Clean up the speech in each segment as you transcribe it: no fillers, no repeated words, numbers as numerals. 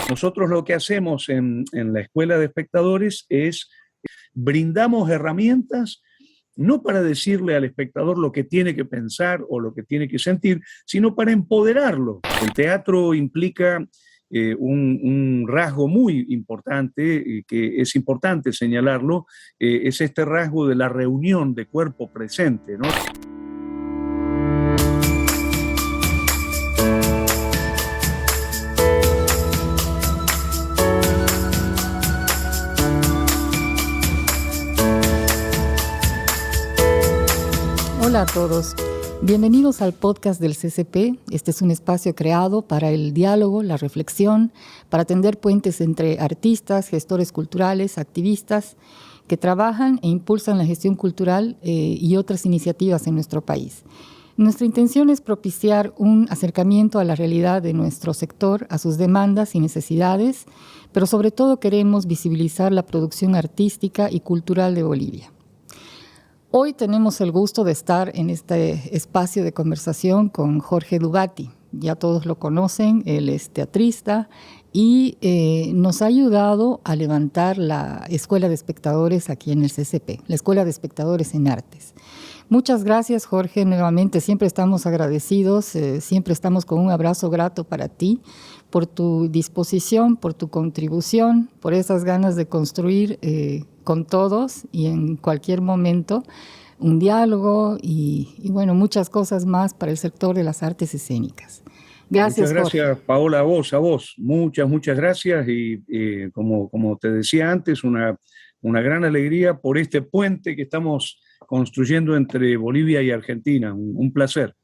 Nosotros lo que hacemos en la Escuela de Espectadores es brindamos herramientas no para decirle al espectador lo que tiene que pensar o lo que tiene que sentir, sino para empoderarlo. El teatro implica un rasgo muy importante, que es importante señalarlo, es este rasgo de la reunión de cuerpo presente, ¿no? Hola a todos, bienvenidos al podcast del CCP. Este es un espacio creado para el diálogo, la reflexión, para tender puentes entre artistas, gestores culturales, activistas que trabajan e impulsan la gestión cultural y otras iniciativas en nuestro país. Nuestra intención es propiciar un acercamiento a la realidad de nuestro sector, a sus demandas y necesidades, pero sobre todo queremos visibilizar la producción artística y cultural de Bolivia. Hoy tenemos el gusto de estar en este espacio de conversación con Jorge Dubati. Ya todos lo conocen, él es teatrista y nos ha ayudado a levantar la Escuela de Espectadores aquí en el CCP, la Escuela de Espectadores en Artes. Muchas gracias, Jorge, nuevamente. Siempre estamos agradecidos, siempre estamos con un abrazo grato para ti, por tu disposición, por tu contribución, por esas ganas de construir con todos y en cualquier momento un diálogo y bueno, muchas cosas más para el sector de las artes escénicas. Gracias, Muchas gracias, Jorge. Paola, a vos. Muchas gracias y como te decía antes, una gran alegría por este puente que estamos construyendo entre Bolivia y Argentina. Un placer.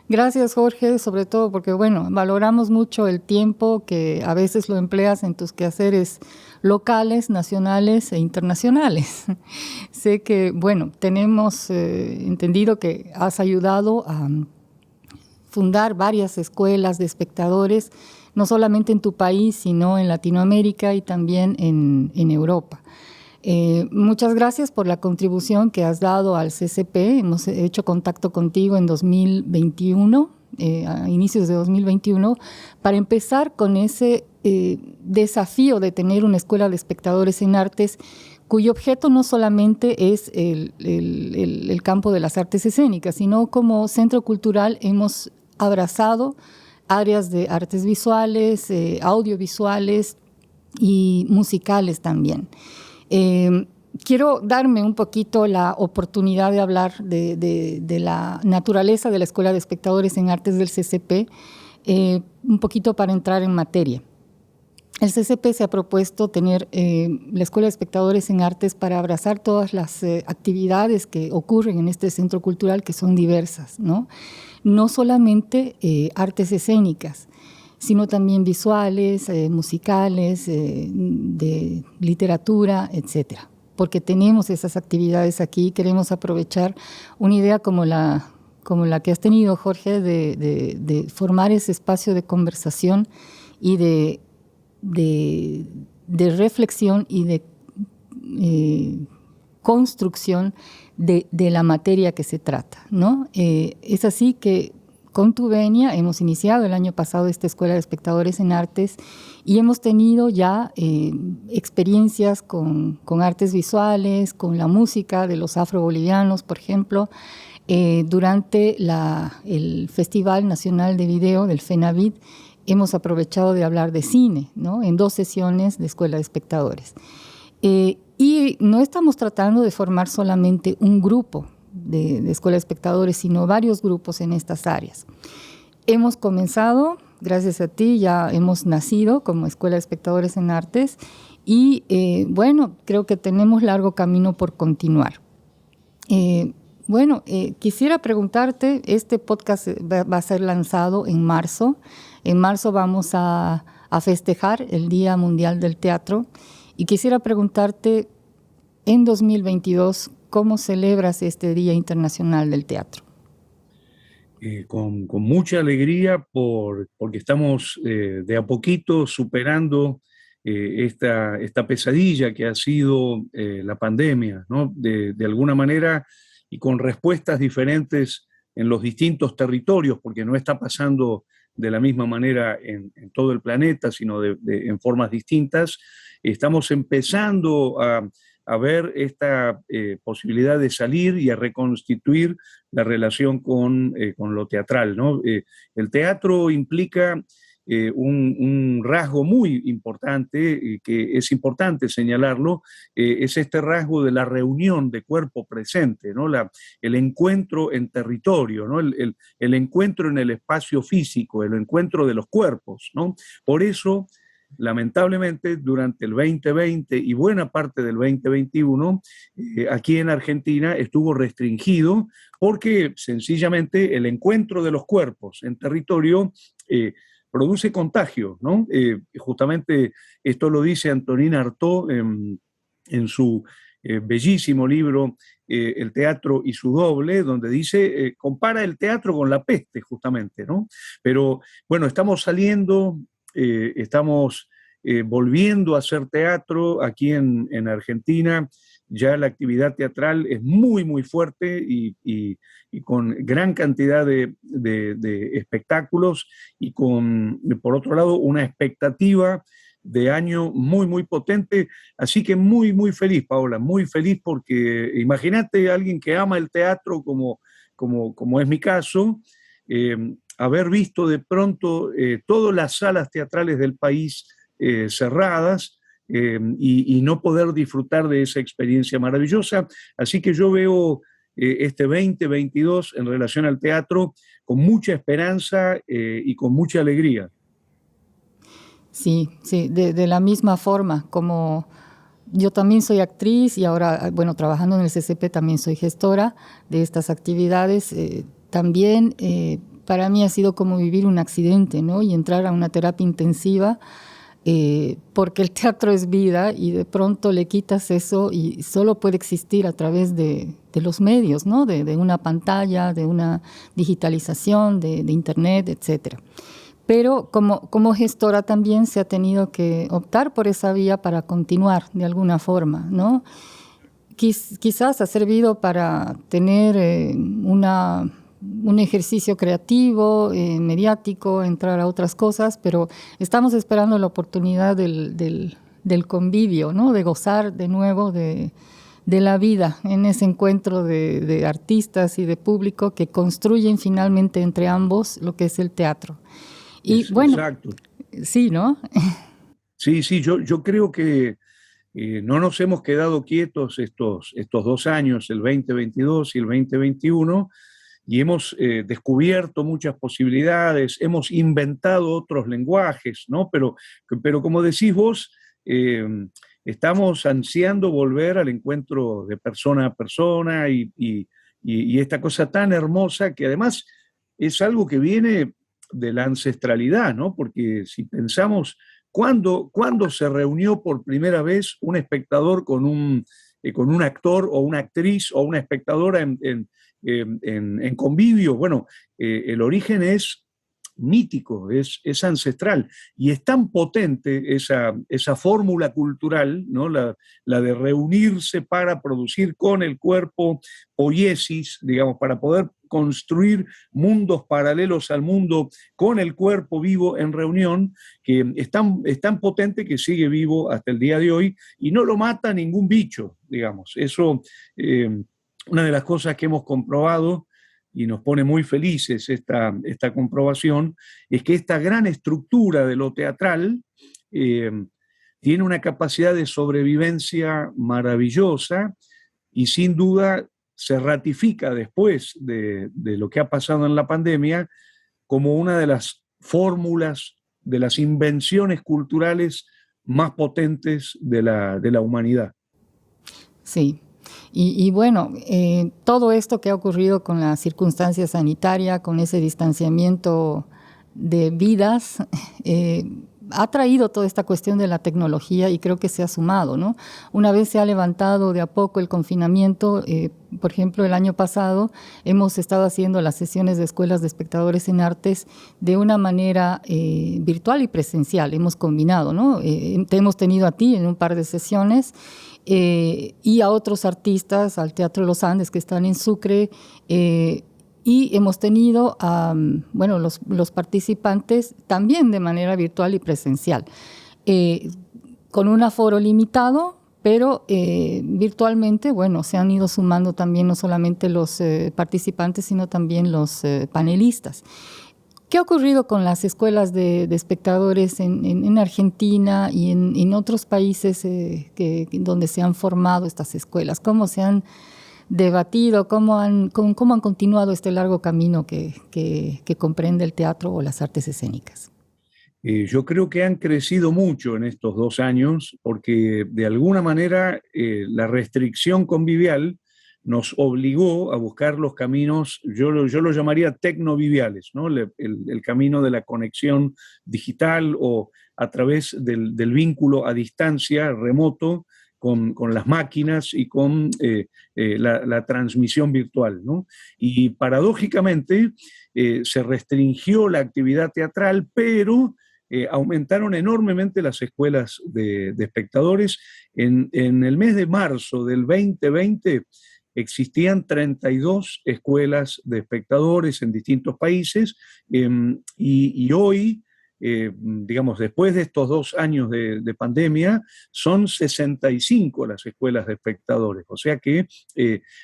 Gracias, Jorge, sobre todo porque, bueno, valoramos mucho el tiempo que a veces lo empleas en tus quehaceres locales, nacionales e internacionales. Sé que, bueno, tenemos entendido que has ayudado a fundar varias escuelas de espectadores, no solamente en tu país, sino en Latinoamérica y también en Europa. Muchas gracias por la contribución que has dado al CCP. Hemos hecho contacto contigo en 2021, a inicios de 2021, para empezar con ese desafío de tener una escuela de espectadores en artes cuyo objeto no solamente es el campo de las artes escénicas, sino como centro cultural hemos abrazado áreas de artes visuales, audiovisuales y musicales también. Quiero darme un poquito la oportunidad de hablar de la naturaleza de la Escuela de Espectadores en Artes del CCP, un poquito para entrar en materia. El CCP se ha propuesto tener la Escuela de Espectadores en Artes para abrazar todas las actividades que ocurren en este centro cultural, que son diversas, ¿no? No solamente artes escénicas, sino también visuales, musicales, de literatura, etcétera. Porque tenemos esas actividades aquí, queremos aprovechar una idea como la que has tenido, Jorge, de formar ese espacio de conversación y de reflexión y de construcción de la materia que se trata, ¿no? Es así que con tu venia hemos iniciado el año pasado esta Escuela de Espectadores en Artes y hemos tenido ya experiencias con artes visuales, con la música de los afrobolivianos, por ejemplo, durante el Festival Nacional de Video del FENAVID. Hemos aprovechado de hablar de cine, ¿no? En 2 sesiones de Escuela de Espectadores. Y no estamos tratando de formar solamente un grupo de Escuela de Espectadores, sino varios grupos en estas áreas. Hemos comenzado, gracias a ti, ya hemos nacido como Escuela de Espectadores en Artes y, bueno, creo que tenemos largo camino por continuar. Quisiera preguntarte, este podcast va a ser lanzado en marzo. En marzo vamos a festejar el Día Mundial del Teatro y quisiera preguntarte, en 2022, ¿cómo celebras este Día Internacional del Teatro? Con mucha alegría porque estamos de a poquito superando esta pesadilla que ha sido la pandemia, ¿no? De alguna manera y con respuestas diferentes en los distintos territorios, porque no está pasando de la misma manera en todo el planeta, sino en formas distintas. Estamos empezando a ver esta posibilidad de salir y a reconstituir la relación con lo teatral, ¿no? El teatro implica un rasgo muy importante, que es importante señalarlo, es este rasgo de la reunión de cuerpo presente, ¿no? El encuentro en territorio, ¿no? El encuentro en el espacio físico, el encuentro de los cuerpos, ¿no? Por eso, lamentablemente, durante el 2020 y buena parte del 2021, aquí en Argentina estuvo restringido porque sencillamente el encuentro de los cuerpos en territorio produce contagio, ¿no? Justamente esto lo dice Antonin Artaud en su bellísimo libro El teatro y su doble, donde dice, compara el teatro con la peste, justamente, ¿no? Pero bueno, estamos saliendo, estamos volviendo a hacer teatro aquí en Argentina. Ya la actividad teatral es muy, muy fuerte y con gran cantidad de espectáculos y con, por otro lado, una expectativa de año muy, muy potente. Así que muy, muy feliz, Paola, muy feliz porque imagínate a alguien que ama el teatro como es mi caso, haber visto de pronto todas las salas teatrales del país cerradas, y no poder disfrutar de esa experiencia maravillosa. Así que yo veo este 2022 en relación al teatro con mucha esperanza y con mucha alegría. Sí, sí, de la misma forma, como yo también soy actriz y ahora, bueno, trabajando en el CCP también soy gestora de estas actividades. También para mí ha sido como vivir un accidente, ¿no? Y entrar a una terapia intensiva, porque el teatro es vida y de pronto le quitas eso y solo puede existir a través de los medios, ¿no? De una pantalla, de una digitalización, de internet, etcétera. Pero como gestora también se ha tenido que optar por esa vía para continuar de alguna forma, ¿no? Quizás ha servido para tener un ejercicio creativo, mediático, entrar a otras cosas, pero estamos esperando la oportunidad del convivio, ¿no? De gozar de nuevo de la vida en ese encuentro de artistas y de público que construyen finalmente entre ambos lo que es el teatro. Y bueno, exacto. sí, ¿no? Sí, sí, yo creo que no nos hemos quedado quietos estos 2 años, el 2022 y el 2021, y hemos descubierto muchas posibilidades, hemos inventado otros lenguajes, ¿no? Pero como decís vos, eh, estamos ansiando volver al encuentro de persona a persona y esta cosa tan hermosa que además es algo que viene de la ancestralidad, ¿no? Porque si pensamos, ¿cuándo se reunió por primera vez un espectador con un actor o una actriz o una espectadora en convivio? Bueno, el origen es mítico, es ancestral, y es tan potente esa fórmula cultural, ¿no? La de reunirse para producir con el cuerpo poiesis, digamos, para poder construir mundos paralelos al mundo con el cuerpo vivo en reunión, que es tan potente que sigue vivo hasta el día de hoy y no lo mata ningún bicho, digamos. Eso, una de las cosas que hemos comprobado y nos pone muy felices esta comprobación, es que esta gran estructura de lo teatral tiene una capacidad de sobrevivencia maravillosa y sin duda se ratifica después de lo que ha pasado en la pandemia como una de las fórmulas, de las invenciones culturales más potentes de la humanidad. Sí. Y bueno, todo esto que ha ocurrido con la circunstancia sanitaria, con ese distanciamiento de vidas, ha traído toda esta cuestión de la tecnología y creo que se ha sumado, ¿no? Una vez se ha levantado de a poco el confinamiento, por ejemplo, el año pasado hemos estado haciendo las sesiones de escuelas de espectadores en artes de una manera virtual y presencial, hemos combinado, ¿no? Te hemos tenido a ti en un par de sesiones, y a otros artistas, al Teatro Los Andes que están en Sucre, Y hemos tenido bueno, los participantes también de manera virtual y presencial, con un aforo limitado, pero virtualmente, bueno, se han ido sumando también no solamente los participantes, sino también los panelistas. ¿Qué ha ocurrido con las escuelas de espectadores en Argentina y en otros países donde se han formado estas escuelas? ¿Cómo se han debatido? ¿Cómo han continuado este largo camino que comprende el teatro o las artes escénicas? Yo creo que han crecido mucho en estos 2 años porque de alguna manera la restricción convivial nos obligó a buscar los caminos, yo lo llamaría tecnoviviales, ¿no? El camino de la conexión digital o a través del vínculo a distancia, remoto, con las máquinas y con la transmisión virtual, ¿no? Y paradójicamente se restringió la actividad teatral, pero aumentaron enormemente las escuelas de espectadores. En el mes de marzo del 2020 existían 32 escuelas de espectadores en distintos países y hoy, digamos, después de estos 2 años de pandemia, son 65 las escuelas de espectadores. O sea que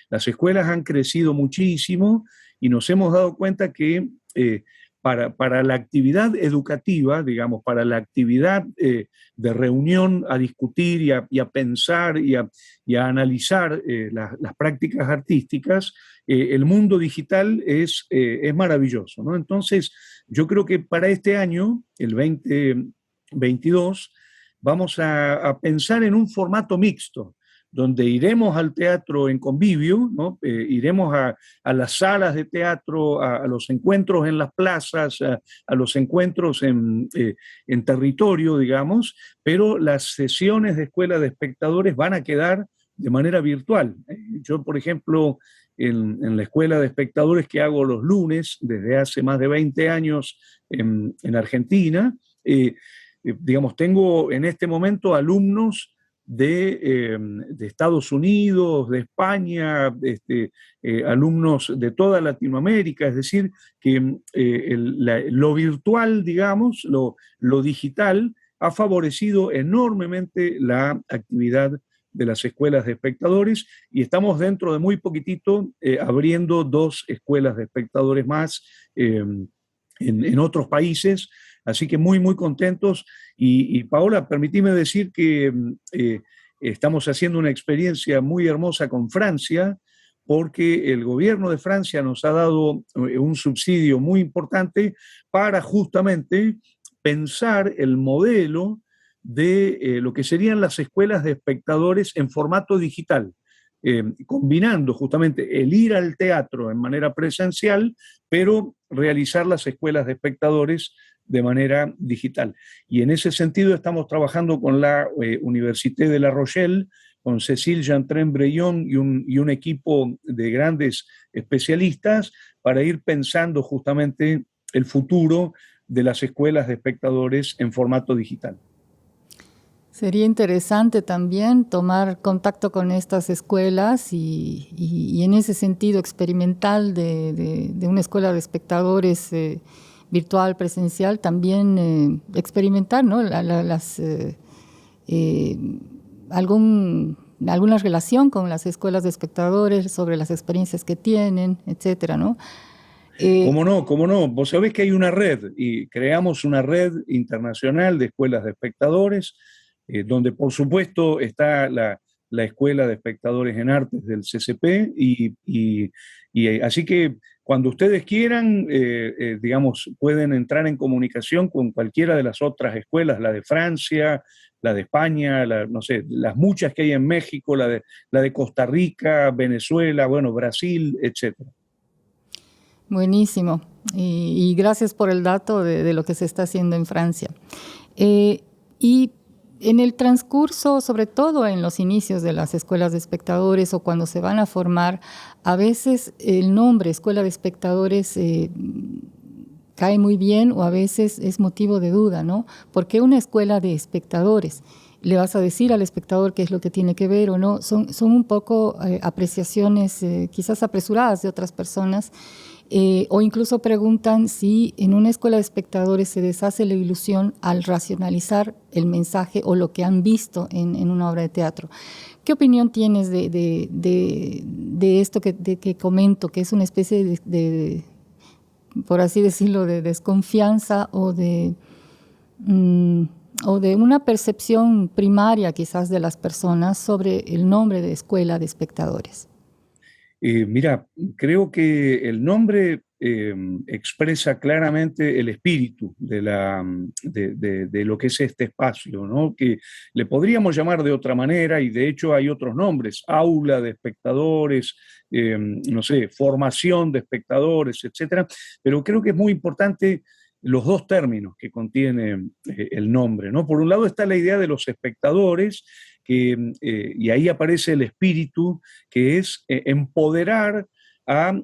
las escuelas han crecido muchísimo y nos hemos dado cuenta que para la actividad educativa, digamos, para la actividad de reunión a discutir y a pensar y a analizar las prácticas artísticas, el mundo digital es maravilloso, ¿no? Entonces, yo creo que para este año, el 2022, vamos a pensar en un formato mixto, donde iremos al teatro en convivio, ¿no? Iremos a las salas de teatro, a los encuentros en las plazas, a los encuentros en territorio, digamos, pero las sesiones de escuela de espectadores van a quedar de manera virtual. Yo, por ejemplo, en la escuela de espectadores que hago los lunes, desde hace más de 20 años en Argentina, digamos, tengo en este momento alumnos de Estados Unidos, de España, alumnos de toda Latinoamérica, es decir, que lo virtual, digamos, lo digital, ha favorecido enormemente la actividad de las escuelas de espectadores y estamos dentro de muy poquitito abriendo 2 escuelas de espectadores más en otros países. Así que muy, muy contentos. Y Paola, permitime decir que estamos haciendo una experiencia muy hermosa con Francia, porque el gobierno de Francia nos ha dado un subsidio muy importante para justamente pensar el modelo de lo que serían las escuelas de espectadores en formato digital. Combinando justamente el ir al teatro en manera presencial, pero realizar las escuelas de espectadores de manera digital. Y en ese sentido estamos trabajando con la Université de La Rochelle, con Cécile Jeantrain-Breillon y un equipo de grandes especialistas para ir pensando justamente el futuro de las escuelas de espectadores en formato digital. Sería interesante también tomar contacto con estas escuelas y en ese sentido experimental de una escuela de espectadores virtual, presencial, también experimentar, ¿no? Alguna relación con las escuelas de espectadores sobre las experiencias que tienen, etcétera, ¿no? ¿Cómo no? ¿Cómo no? Vos sabés que hay una red y creamos una red internacional de escuelas de espectadores, donde por supuesto está la Escuela de Espectadores en Artes del CCP y así que cuando ustedes quieran, digamos, pueden entrar en comunicación con cualquiera de las otras escuelas, la de Francia, la de España, no sé, las muchas que hay en México, la de Costa Rica, Venezuela, bueno, Brasil, etcétera. Buenísimo. Y gracias por el dato de lo que se está haciendo en Francia. Y en el transcurso, sobre todo en los inicios de las escuelas de espectadores o cuando se van a formar, a veces el nombre escuela de espectadores cae muy bien o a veces es motivo de duda, ¿no? ¿Por qué una escuela de espectadores? ¿Le vas a decir al espectador qué es lo que tiene que ver o no? Son un poco apreciaciones quizás apresuradas de otras personas. O incluso preguntan si en una escuela de espectadores se deshace la ilusión al racionalizar el mensaje o lo que han visto en una obra de teatro. ¿Qué opinión tienes de esto que comento, que es una especie por así decirlo, de desconfianza o de una percepción primaria quizás de las personas sobre el nombre de escuela de espectadores? Mira, creo que el nombre expresa claramente el espíritu de lo que es este espacio, ¿no? Que le podríamos llamar de otra manera, y de hecho hay otros nombres: aula de espectadores, no sé, formación de espectadores, etcétera. Pero creo que es muy importante los dos términos que contiene el nombre, ¿no? Por un lado está la idea de los espectadores, y ahí aparece el espíritu, que es empoderar a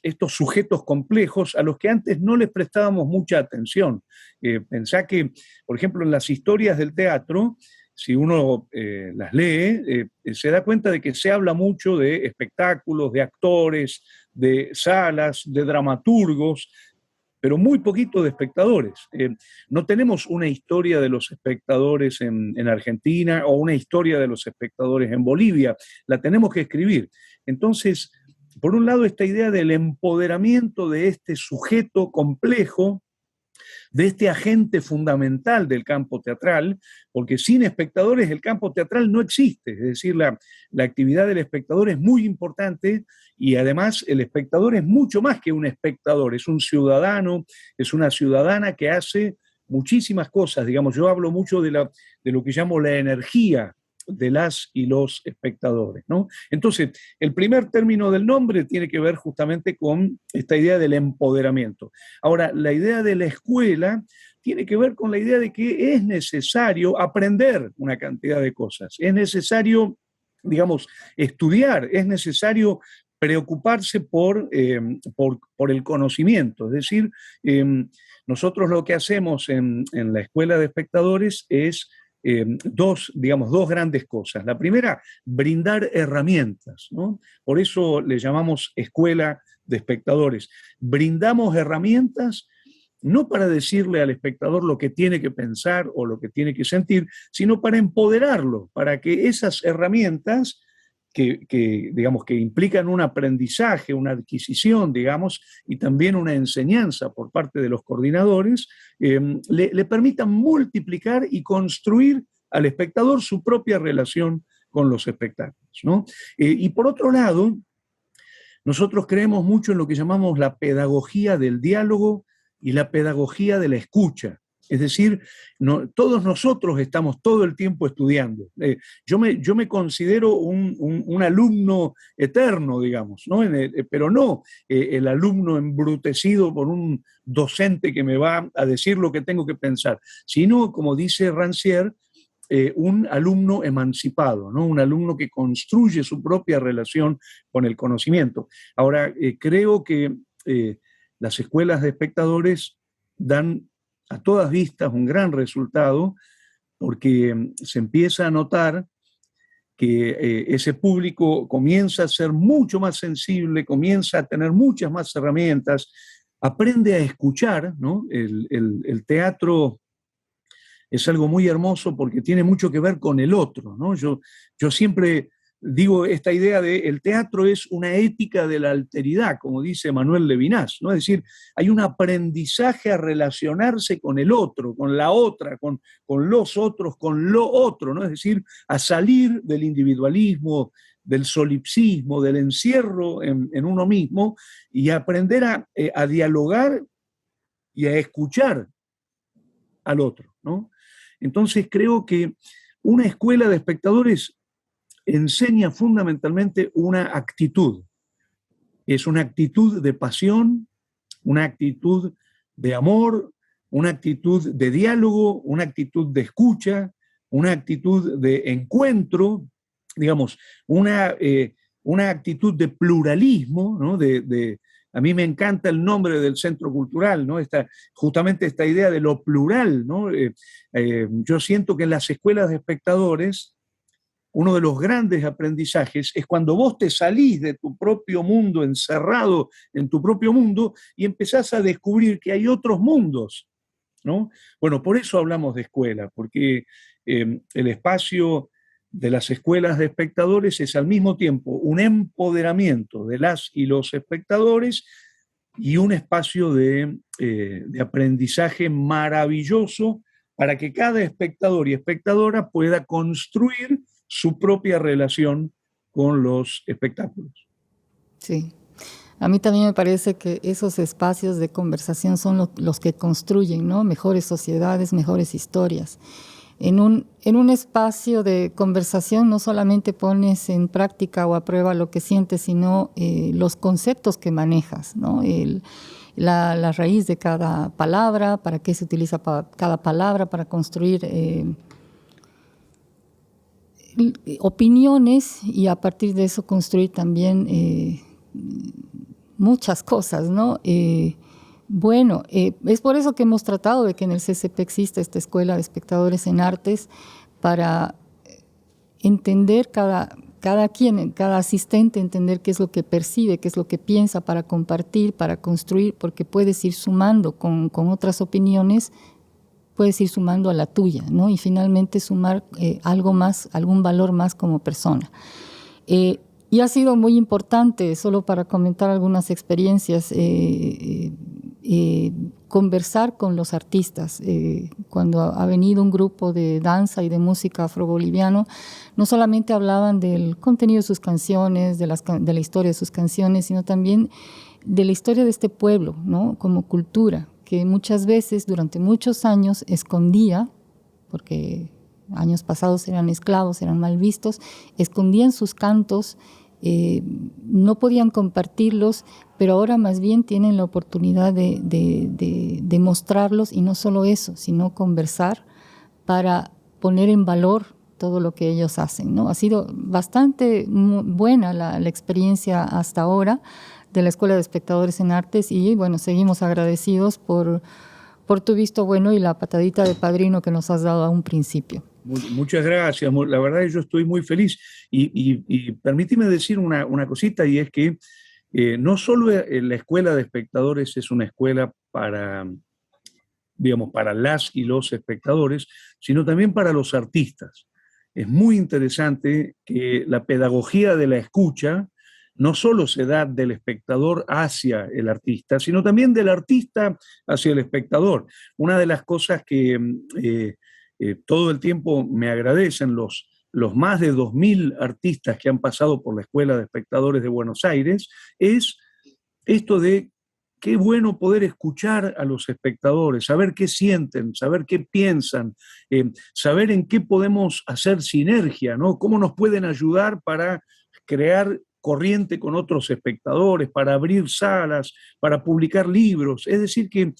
estos sujetos complejos a los que antes no les prestábamos mucha atención. Pensá que, por ejemplo, en las historias del teatro, si uno las lee, se da cuenta de que se habla mucho de espectáculos, de actores, de salas, de dramaturgos, pero muy poquito de espectadores. No tenemos una historia de los espectadores en Argentina o una historia de los espectadores en Bolivia, la tenemos que escribir. Entonces, por un lado, esta idea del empoderamiento de este sujeto complejo, de este agente fundamental del campo teatral, porque sin espectadores el campo teatral no existe. Es decir, la actividad del espectador es muy importante, y además el espectador es mucho más que un espectador, es un ciudadano, es una ciudadana que hace muchísimas cosas. Digamos, yo hablo mucho de lo que llamo la energía de las y los espectadores, ¿no? Entonces, el primer término del nombre tiene que ver justamente con esta idea del empoderamiento. Ahora, la idea de la escuela tiene que ver con la idea de que es necesario aprender una cantidad de cosas, es necesario, digamos, estudiar, es necesario preocuparse por el conocimiento. Es decir, nosotros lo que hacemos en la escuela de espectadores es dos grandes cosas. La primera, brindar herramientas, ¿no? Por eso le llamamos escuela de espectadores. Brindamos herramientas no para decirle al espectador lo que tiene que pensar o lo que tiene que sentir, sino para empoderarlo, para que esas herramientas digamos, que implican un aprendizaje, una adquisición, digamos, y también una enseñanza por parte de los coordinadores, le permitan multiplicar y construir al espectador su propia relación con los espectáculos, ¿no? Y por otro lado, nosotros creemos mucho en lo que llamamos la pedagogía del diálogo y la pedagogía de la escucha. Es decir, todos nosotros estamos todo el tiempo estudiando. Yo me considero un alumno eterno, digamos, ¿no? Pero no el alumno embrutecido por un docente que me va a decir lo que tengo que pensar, sino, como dice Rancière, un alumno emancipado, ¿no? Un alumno que construye su propia relación con el conocimiento. Ahora, creo que las escuelas de espectadores dan a todas vistas un gran resultado, porque se empieza a notar que ese público comienza a ser mucho más sensible, comienza a tener muchas más herramientas, aprende a escuchar, ¿no? El teatro es algo muy hermoso porque tiene mucho que ver con el otro, ¿no? Yo siempre digo esta idea de el teatro es una ética de la alteridad, como dice Manuel Levinas, ¿no? Es decir, hay un aprendizaje a relacionarse con el otro, con la otra, con los otros, con lo otro, ¿no? Es decir, a salir del individualismo, del solipsismo, del encierro en uno mismo, y a aprender a dialogar y a escuchar al otro, ¿no? Entonces creo que una escuela de espectadores enseña fundamentalmente una actitud. Es una actitud de pasión, una actitud de amor, una actitud de diálogo, una actitud de escucha, una actitud de encuentro, digamos, una actitud de pluralismo, ¿no? A mí me encanta el nombre del centro cultural, ¿no? Justamente esta idea de lo plural, ¿no? Yo siento que en las escuelas de espectadores uno de los grandes aprendizajes es cuando vos te salís de tu propio mundo, encerrado en tu propio mundo, y empezás a descubrir que hay otros mundos, ¿no? Bueno, por eso hablamos de escuela, porque el espacio de las escuelas de espectadores es al mismo tiempo un empoderamiento de las y los espectadores y un espacio de aprendizaje maravilloso para que cada espectador y espectadora pueda construir su propia relación con los espectáculos. Sí. A mí también me parece que esos espacios de conversación son los que construyen, ¿no? Mejores sociedades, mejores historias. En un espacio de conversación no solamente pones en práctica o a prueba lo que sientes, sino los conceptos que manejas, ¿no? La raíz de cada palabra, para qué se utiliza cada palabra, para construir opiniones y a partir de eso construir también muchas cosas, ¿no? Bueno, es por eso que hemos tratado de que en el CCP exista esta Escuela de Espectadores en Artes para entender cada quien, cada asistente, entender qué es lo que percibe, qué es lo que piensa para compartir, para construir, porque puedes ir sumando con otras opiniones, puedes ir sumando a la tuya, ¿no? Y finalmente sumar algo más, algún valor más como persona. Y ha sido muy importante, solo para comentar algunas experiencias, conversar con los artistas. Cuando ha venido un grupo de danza y de música afroboliviano, no solamente hablaban del contenido de sus canciones, de la historia de sus canciones, sino también de la historia de este pueblo, ¿no? Como cultura, que muchas veces, durante muchos años, escondía, porque años pasados eran esclavos, eran mal vistos, escondían sus cantos, no podían compartirlos, pero ahora más bien tienen la oportunidad de mostrarlos, y no solo eso, sino conversar para poner en valor todo lo que ellos hacen, ¿no? Ha sido bastante buena la experiencia hasta ahora de la Escuela de Espectadores en Artes, y bueno, seguimos agradecidos por tu visto bueno y la patadita de padrino que nos has dado a un principio. Muchas gracias, la verdad yo estoy muy feliz y permíteme decir una cosita, y es que no solo la Escuela de Espectadores es una escuela para, digamos, para las y los espectadores, sino también para los artistas. Es muy interesante que la pedagogía de la escucha no solo se da del espectador hacia el artista, sino también del artista hacia el espectador. Una de las cosas que todo el tiempo me agradecen los más de 2.000 artistas que han pasado por la Escuela de Espectadores de Buenos Aires es esto de qué bueno poder escuchar a los espectadores, saber qué sienten, saber qué piensan, saber en qué podemos hacer sinergia, ¿no? Cómo nos pueden ayudar para crear corriente con otros espectadores, para abrir salas, para publicar libros. Es decir que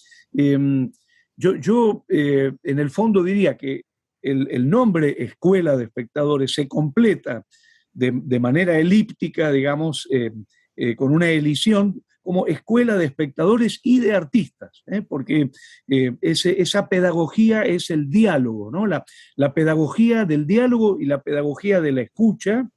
yo en el fondo diría que el nombre Escuela de Espectadores se completa de manera elíptica, digamos, con una elisión como Escuela de Espectadores y de Artistas, porque esa pedagogía es el diálogo, ¿no? La pedagogía del diálogo y la pedagogía de la escucha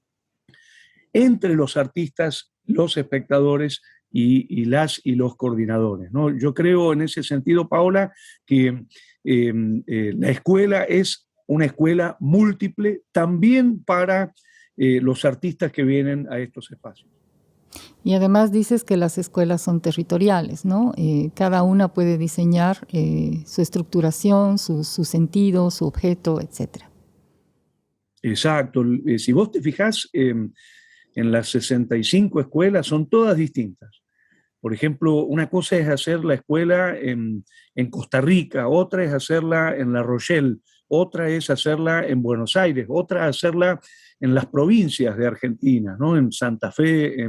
entre los artistas, los espectadores y las y los coordinadores, ¿no? Yo creo en ese sentido, Paola, que la escuela es una escuela múltiple también para los artistas que vienen a estos espacios. Y además dices que las escuelas son territoriales, ¿no? Cada una puede diseñar su estructuración, su sentido, su objeto, etc. Exacto. Si vos te fijás, en las 65 escuelas son todas distintas. Por ejemplo, una cosa es hacer la escuela en Costa Rica, otra es hacerla en La Rochelle, otra es hacerla en Buenos Aires, otra hacerla en las provincias de Argentina, ¿no? En Santa Fe,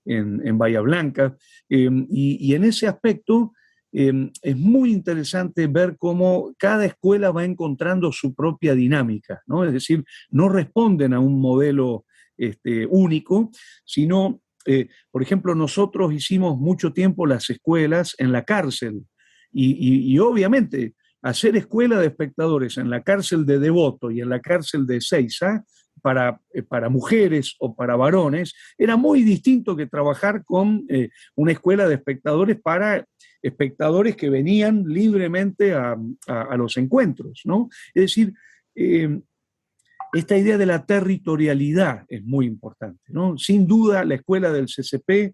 en Bahía Blanca. Y en ese aspecto es muy interesante ver cómo cada escuela va encontrando su propia dinámica, ¿no? Es decir, no responden a un modelo único, sino por ejemplo, nosotros hicimos mucho tiempo las escuelas en la cárcel y obviamente hacer escuela de espectadores en la cárcel de Devoto y en la cárcel de Ezeiza para mujeres o para varones, era muy distinto que trabajar con una escuela de espectadores para espectadores que venían libremente a los encuentros, ¿no? Es decir, esta idea de la territorialidad es muy importante, ¿no? Sin duda, la escuela del CCP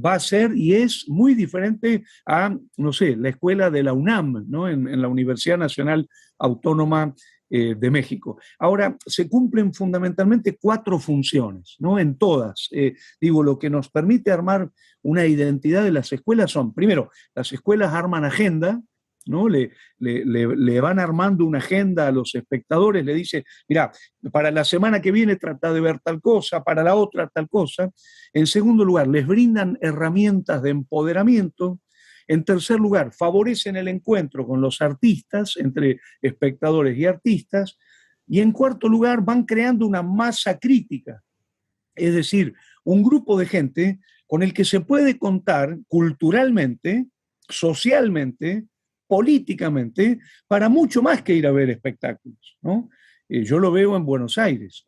va a ser y es muy diferente a, no sé, la escuela de la UNAM, ¿no? En la Universidad Nacional Autónoma de México. Ahora, se cumplen fundamentalmente 4 funciones, ¿no? En todas. Digo, lo que nos permite armar una identidad de las escuelas son, primero, las escuelas arman agenda, ¿no? Le van armando una agenda a los espectadores, le dice, mira, para la semana que viene trata de ver tal cosa, para la otra tal cosa. En segundo lugar, les brindan herramientas de empoderamiento. En tercer lugar, favorecen el encuentro con los artistas, entre espectadores y artistas. Y en cuarto lugar, van creando una masa crítica, es decir, un grupo de gente con el que se puede contar culturalmente, socialmente, políticamente, para mucho más que ir a ver espectáculos, ¿no? Yo lo veo en Buenos Aires.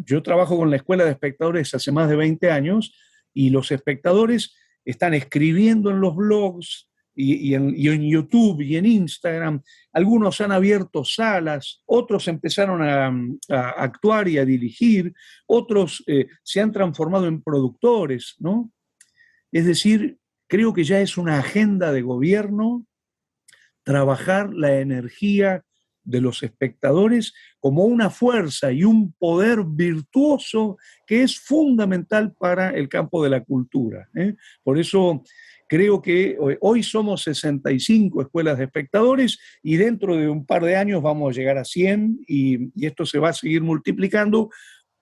Yo trabajo con la Escuela de Espectadores hace más de 20 años y los espectadores están escribiendo en los blogs y en YouTube y en Instagram. Algunos han abierto salas, otros empezaron a actuar y a dirigir, otros se han transformado en productores, ¿no? Es decir, creo que ya es una agenda de gobierno trabajar la energía de los espectadores como una fuerza y un poder virtuoso que es fundamental para el campo de la cultura, ¿eh? Por eso creo que hoy somos 65 escuelas de espectadores y dentro de un par de años vamos a llegar a 100 y esto se va a seguir multiplicando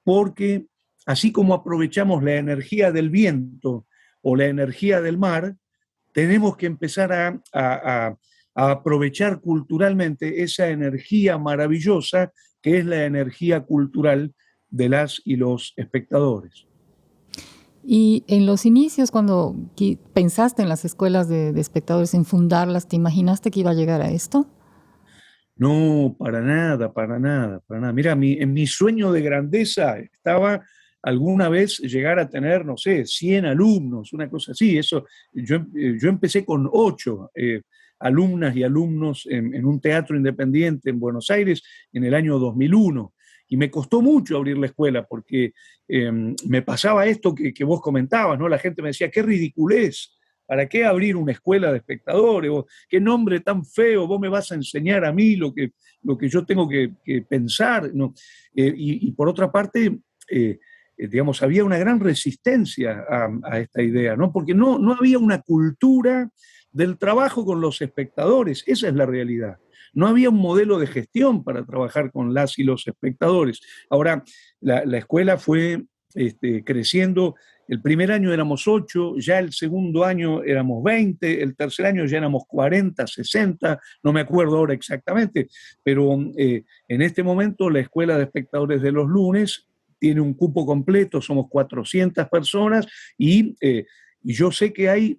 porque así como aprovechamos la energía del viento o la energía del mar, tenemos que empezar a aprovechar culturalmente esa energía maravillosa que es la energía cultural de las y los espectadores. Y en los inicios, cuando pensaste en las escuelas de espectadores, en fundarlas, ¿te imaginaste que iba a llegar a esto? No, para nada, para nada, para nada. Mira, en mi sueño de grandeza estaba alguna vez llegar a tener, no sé, 100 alumnos, una cosa así. Eso, yo empecé con 8 alumnas y alumnos en un teatro independiente en Buenos Aires en el año 2001. Y me costó mucho abrir la escuela porque me pasaba esto que vos comentabas, ¿no? La gente me decía, qué ridiculez. ¿Para qué abrir una escuela de espectadores? ¿O qué nombre tan feo? ¿Vos me vas a enseñar a mí lo que yo tengo que pensar? ¿No? Y por otra parte, digamos, había una gran resistencia a esta idea, ¿no? Porque no había una cultura del trabajo con los espectadores, esa es la realidad. No había un modelo de gestión para trabajar con las y los espectadores. Ahora, la escuela fue creciendo. El primer año éramos 8, ya el segundo año éramos 20, el tercer año ya éramos 40, 60, no me acuerdo ahora exactamente, pero en este momento la Escuela de Espectadores de los Lunes tiene un cupo completo, somos 400 personas y yo sé que hay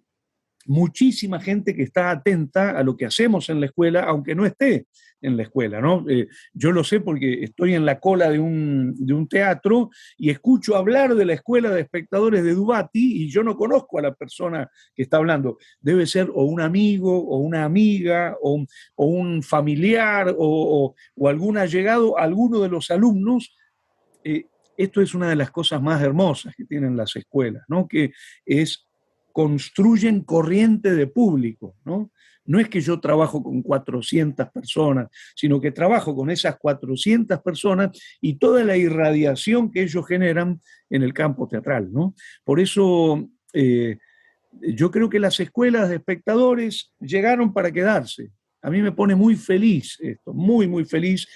muchísima gente que está atenta a lo que hacemos en la escuela, aunque no esté en la escuela, ¿no? Yo lo sé porque estoy en la cola de un teatro y escucho hablar de la escuela de espectadores de Dubati y yo no conozco a la persona que está hablando. Debe ser o un amigo o una amiga o un familiar o algún allegado, alguno de los alumnos. Esto es una de las cosas más hermosas que tienen las escuelas, ¿no? Que es construyen corriente de público, ¿no? No es que yo trabajo con 400 personas, sino que trabajo con esas 400 personas y toda la irradiación que ellos generan en el campo teatral, ¿no? Por eso yo creo que las escuelas de espectadores llegaron para quedarse. A mí me pone muy feliz esto, muy, muy feliz.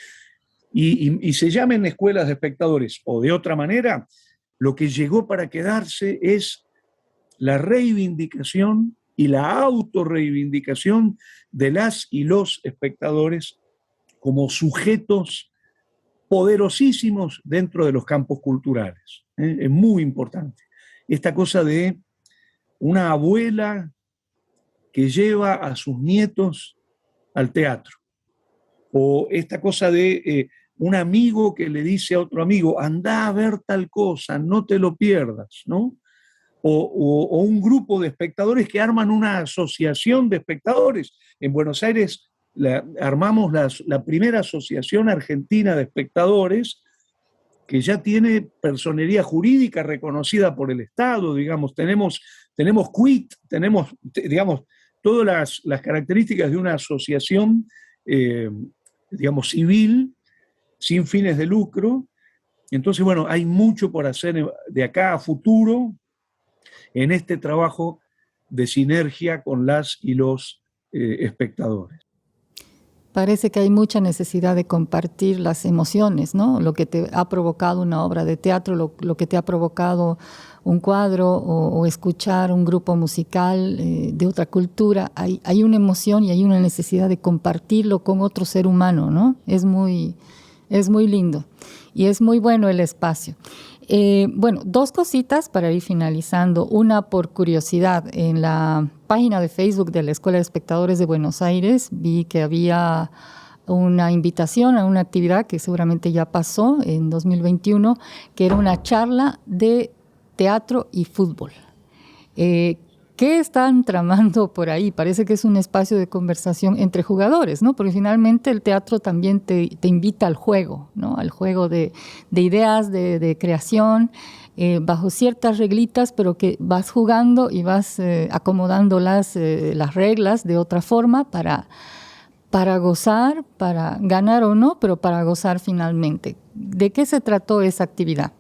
Y se llamen escuelas de espectadores o de otra manera, lo que llegó para quedarse es la reivindicación y la autorreivindicación de las y los espectadores como sujetos poderosísimos dentro de los campos culturales. Es muy importante. Esta cosa de una abuela que lleva a sus nietos al teatro, o esta cosa un amigo que le dice a otro amigo, anda a ver tal cosa, no te lo pierdas, ¿no? O un grupo de espectadores que arman una asociación de espectadores. En Buenos Aires armamos la primera asociación argentina de espectadores que ya tiene personería jurídica reconocida por el Estado, digamos, tenemos quit, tenemos, digamos, todas las características de una asociación, digamos, civil, sin fines de lucro. Entonces, bueno, hay mucho por hacer de acá a futuro en este trabajo de sinergia con las y los espectadores. Parece que hay mucha necesidad de compartir las emociones, ¿no? Lo que te ha provocado una obra de teatro, lo que te ha provocado un cuadro o escuchar un grupo musical de otra cultura. Hay una emoción y hay una necesidad de compartirlo con otro ser humano, ¿no? Es muy lindo y es muy bueno el espacio. Bueno, dos cositas para ir finalizando. Una, por curiosidad, en la página de Facebook de la Escuela de Espectadores de Buenos Aires vi que había una invitación a una actividad que seguramente ya pasó en 2021, que era una charla de teatro y fútbol. ¿Qué están tramando por ahí? Parece que es un espacio de conversación entre jugadores, ¿no? Porque finalmente el teatro también te invita al juego, ¿no? Al juego de ideas, de creación, bajo ciertas reglitas, pero que vas jugando y vas acomodando las reglas de otra forma para gozar, para ganar o no, pero para gozar finalmente. ¿De qué se trató esa actividad?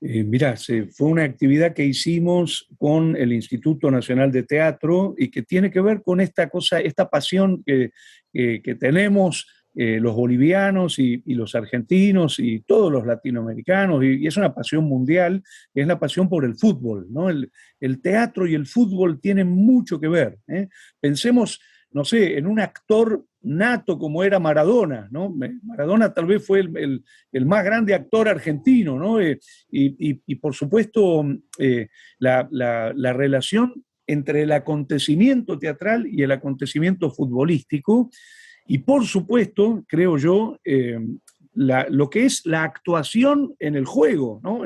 Mirá, fue una actividad que hicimos con el Instituto Nacional de Teatro y que tiene que ver con esta cosa, esta pasión que tenemos los bolivianos y los argentinos y todos los latinoamericanos, y es una pasión mundial, es la pasión por el fútbol, ¿no? El teatro y el fútbol tienen mucho que ver, ¿eh? Pensemos, no sé, en un actor nato como era Maradona, ¿no? Maradona tal vez fue el más grande actor argentino, ¿no? Y por supuesto, la relación entre el acontecimiento teatral y el acontecimiento futbolístico, y por supuesto, creo yo, lo que es la actuación en el juego, ¿no?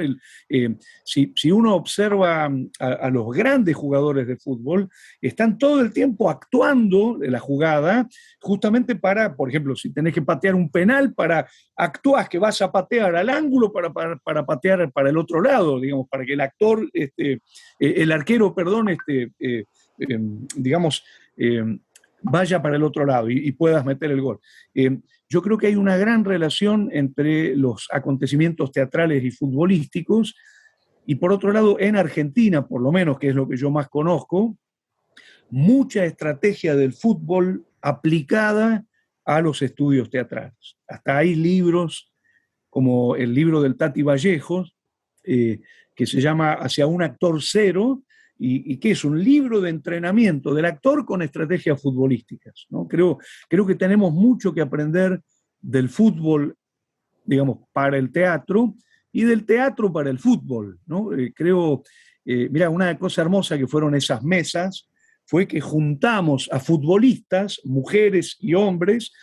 Si uno observa a los grandes jugadores de fútbol, están todo el tiempo actuando de la jugada, justamente para, por ejemplo, si tenés que patear un penal, actúas que vas a patear al ángulo para patear para el otro lado, digamos, para que el actor, el arquero, perdón, digamos, vaya para el otro lado y puedas meter el gol. Yo creo que hay una gran relación entre los acontecimientos teatrales y futbolísticos, y por otro lado, en Argentina, por lo menos, que es lo que yo más conozco, mucha estrategia del fútbol aplicada a los estudios teatrales. Hasta hay libros, como el libro del Tati Vallejos, que se llama Hacia un actor cero, y que es un libro de entrenamiento del actor con estrategias futbolísticas, ¿no? Creo que tenemos mucho que aprender del fútbol, digamos, para el teatro, y del teatro para el fútbol, ¿no? Mira, una cosa hermosa que fueron esas mesas fue que juntamos a futbolistas, mujeres y hombres,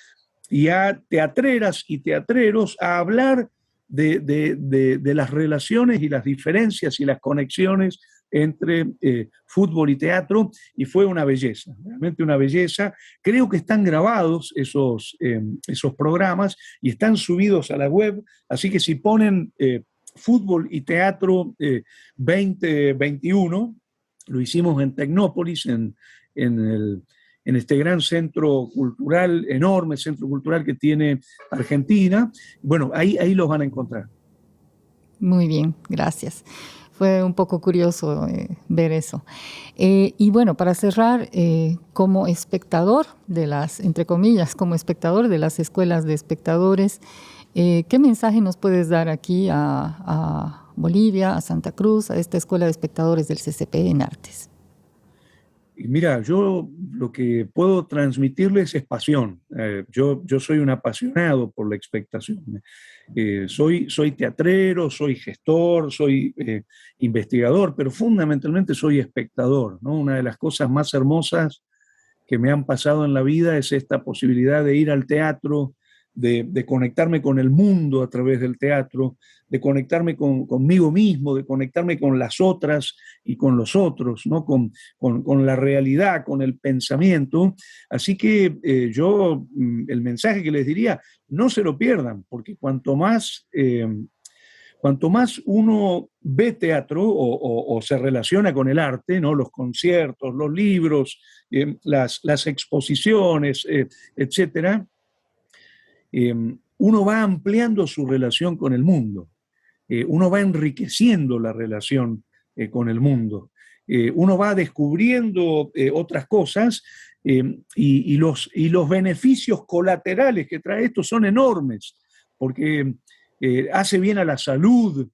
y a teatreras y teatreros a hablar de las relaciones y las diferencias y las conexiones entre fútbol y teatro, y fue una belleza, realmente una belleza. Creo que están grabados esos programas y están subidos a la web, así que si ponen fútbol y teatro 2021, lo hicimos en Tecnópolis, en este gran centro cultural, enorme centro cultural que tiene Argentina. Bueno, ahí los van a encontrar. Muy bien, gracias. Fue un poco curioso ver eso. Y bueno, para cerrar, como espectador de entre comillas, como espectador de las escuelas de espectadores, ¿qué mensaje nos puedes dar aquí a Bolivia, a Santa Cruz, a esta escuela de espectadores del CCP en Artes? Y mira, yo lo que puedo transmitirles es pasión. Yo soy un apasionado por la expectación. Soy teatrero, soy gestor, soy investigador, pero fundamentalmente soy espectador, ¿no? Una de las cosas más hermosas que me han pasado en la vida es esta posibilidad de ir al teatro, de conectarme con el mundo a través del teatro, de conectarme conmigo mismo, de conectarme con las otras y con los otros, ¿no? Con la realidad, con el pensamiento. Así que el mensaje que les diría, no se lo pierdan, porque cuanto más uno ve teatro o se relaciona con el arte, ¿no? Los conciertos, los libros, las exposiciones, etcétera, uno va ampliando su relación con el mundo, uno va enriqueciendo la relación con el mundo, uno va descubriendo otras cosas y los beneficios colaterales que trae esto son enormes, porque hace bien a la salud,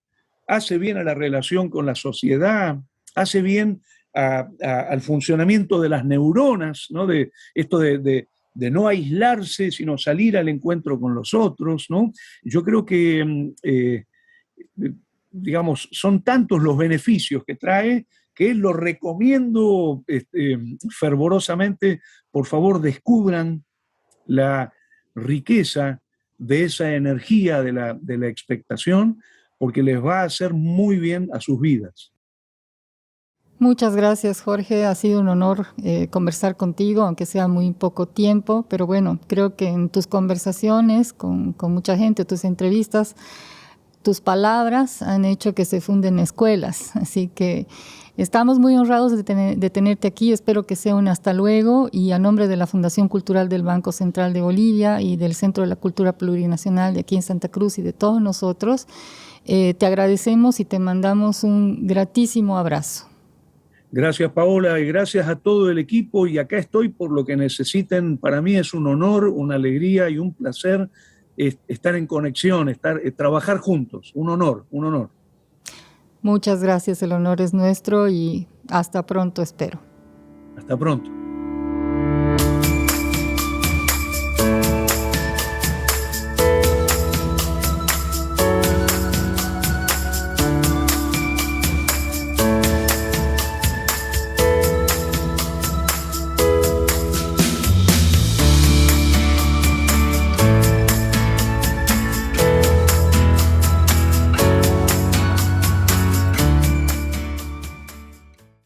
hace bien a la relación con la sociedad, hace bien al funcionamiento de las neuronas, ¿no? De esto de no aislarse, sino salir al encuentro con los otros, ¿no? Yo creo que, digamos, son tantos los beneficios que trae que lo recomiendo fervorosamente. Por favor, descubran la riqueza de esa energía de la expectación, porque les va a hacer muy bien a sus vidas. Muchas gracias, Jorge. Ha sido un honor conversar contigo, aunque sea muy poco tiempo, pero bueno, creo que en tus conversaciones con mucha gente, tus entrevistas, tus palabras han hecho que se funden escuelas. Así que estamos muy honrados de tenerte aquí. Espero que sea un hasta luego. Y a nombre de la Fundación Cultural del Banco Central de Bolivia y del Centro de la Cultura Plurinacional de aquí en Santa Cruz y de todos nosotros, te agradecemos y te mandamos un gratísimo abrazo. Gracias, Paola, y gracias a todo el equipo. Y acá estoy por lo que necesiten. Para mí es un honor, una alegría y un placer estar en conexión, trabajar juntos. Un honor, un honor. Muchas gracias, el honor es nuestro y hasta pronto, espero. Hasta pronto.